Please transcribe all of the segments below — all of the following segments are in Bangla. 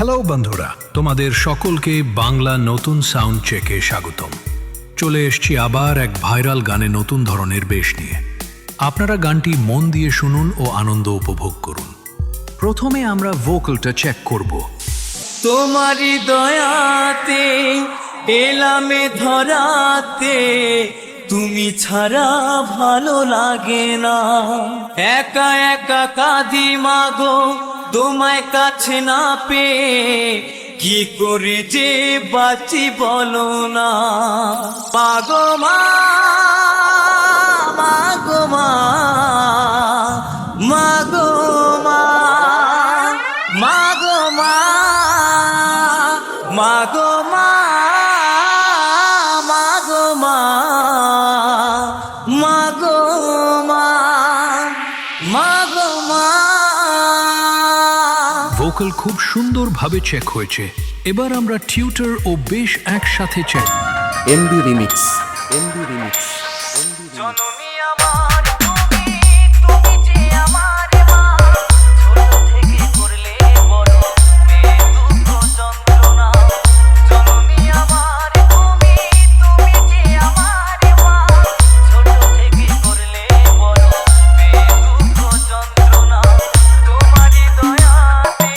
হ্যালো বন্ধুরা, তোমাদের সকলকে বাংলা নতুন সাউন্ড চেকে স্বাগতম। চলে এসছি আবার এক ভাইরাল গানে নতুন ধরনের বেশ নিয়ে। আপনারা গানটি মন দিয়ে শুনুন ও আনন্দ উপভোগ করুন। প্রথমে আমরা ভোকালটা চেক করব। তোমারি দয়াতে এলামে ধরাতে, তুমি ছাড়া ভালো লাগে না। একা একা কাঁদি মাগো, তোমায় কাছে না পেয়ে, কি করে যে বাঁচি বলো না। মাগো মা, মাগো মা, মাগো মা, মাগো মা, মাগো মা, মাগো মা, মাগো মা, মাগো মা। ভোকাল খুব সুন্দরভাবে চেক হয়েছে। এবার আমরা টিউটার ও বেশ একসাথে check. MB remix, MB remix. জননী আমার তুমি, তুমি যে আমার মা, ছোট থেকে করলে বড় দুঃখ যন্ত্রণা। জননী আমার তুমি, তুমি যে আমার মা, ছোট থেকে করলে বড় দুঃখ যন্ত্রণা। তোমারই দয়াতে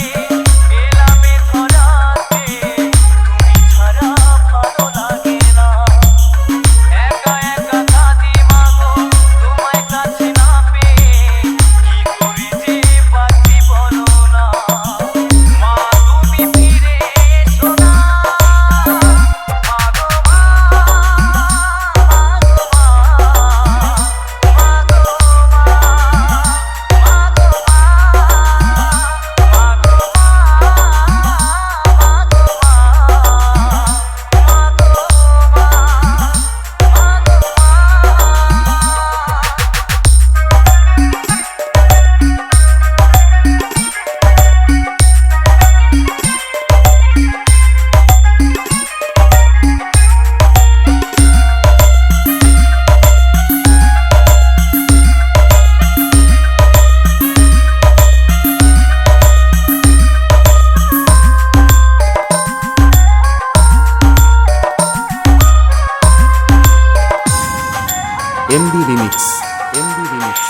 এলামে ধরাতে, তুমি ছাড়া ভালো লাগে না। একা একা কাঁদি মাগো, তোমায় কাছে না পেয়ে, কি করি যে বাঁচি বলো না। মা তুমি ফিরে এসো না, মাগো মা, মাগো মা, মাগো এমবি রিমিক্স, এমবি রিমিক্স।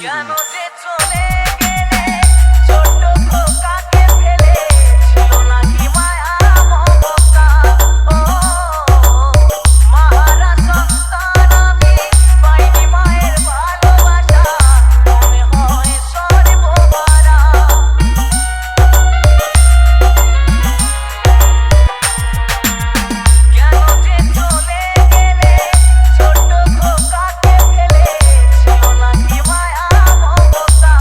কেন যে চলে গেলে, ছোট খোকাকে ফেলে, ছিল নাকি মায়া মমতা। ও মাহারা সন্তান আমি, পাইনি মায়ের ভালোবাসা, মনে হয় সর্বহারা। কেন যে চলে গেলে, ছোট খোকাকে ফেলে, ছিল নাকি মায়া মমতা।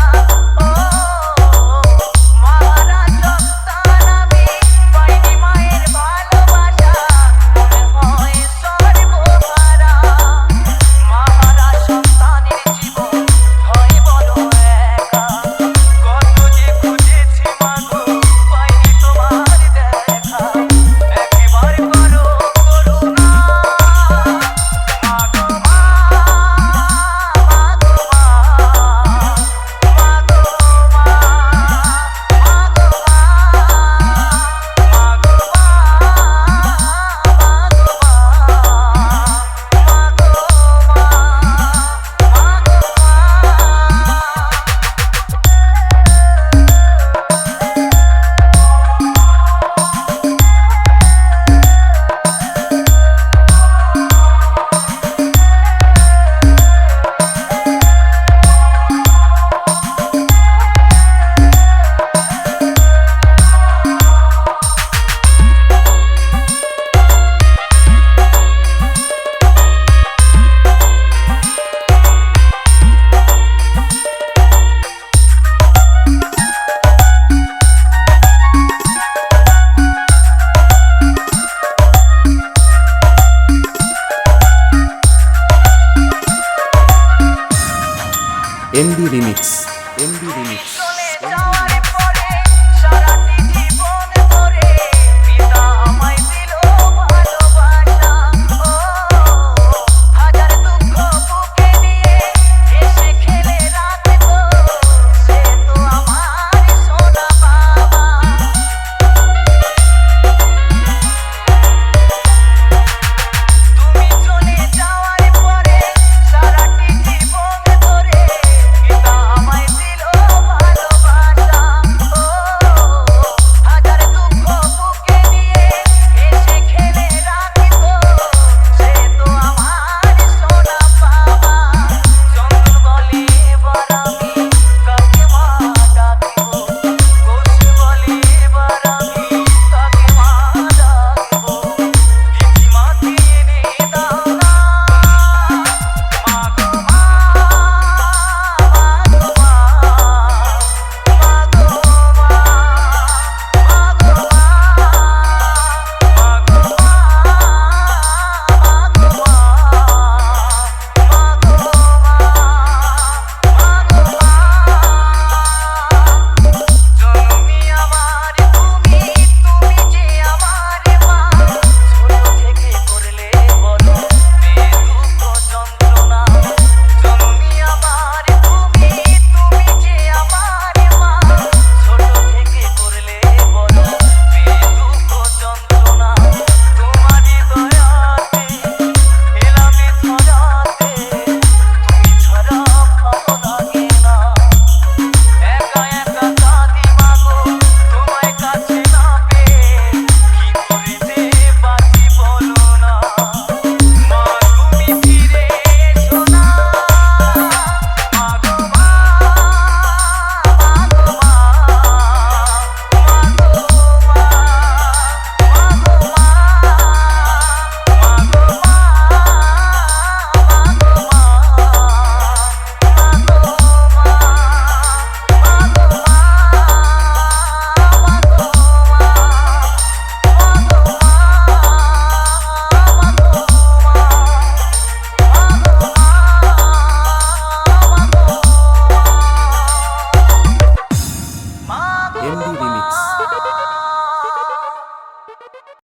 ও মাহারা সন্তান আমি, পাইনি মায়ের ভালোবাসা, মনে হয় সর্বহারা। মাহারা সন্তানের জীবন হয় বড় একা, কত যে খুঁজেছি মাগো, পাইনি তোমার দেখা। একবার করো করুণা, মাগো মা, মাগো মা, মাগো মা, মাগো মা, মাগো মা, এমবি রিমিক্স, এমবি রিমিক্স।